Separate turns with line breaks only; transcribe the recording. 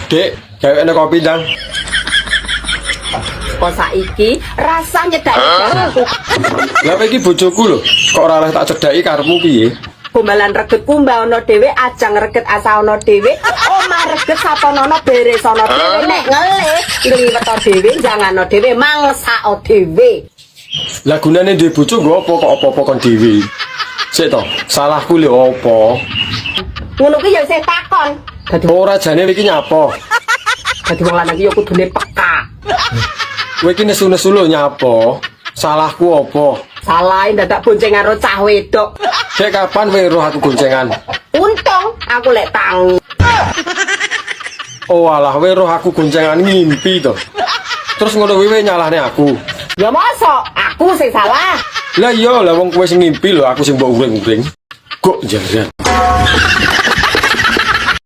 Dek, gawe ana kopi ndang.
Kok saiki rasane nyedaki.
Lah iki bojoku lho, kok ora oleh tak cedhaki karepmu piye?
Gombalan reget kumbah ana dhewe, ajang reget asa ana dhewe, omah reget saponono beres ana dhewe, nek ngelih ngliwet dhewe, jangano dhewe, mangsa dhewe.
Lah gunane duwe bojo nggo apa kok apa-apa kon dhewe? Sik to, salahku lho apa?
Ngono ki ya sing takon. Dadi
Ora jane iki nyapa.
wong lanang ki ya kudune peka.
Kowe iki nesu-nesu lho nyapa. Salahku apa?
Salah dadak boncengan karo cah wedok.
Dek kapan kowe roh aku goncengan?
Untung aku lek tangi.
Oh alah kowe roh aku goncengan ngimpi to. Terus ngono kowe nyalahne aku.
Ya mosok aku sing salah.
Lah iya, lah wong kowe sing ngimpi lho, aku sing mbok uring-uring. Kok jaran.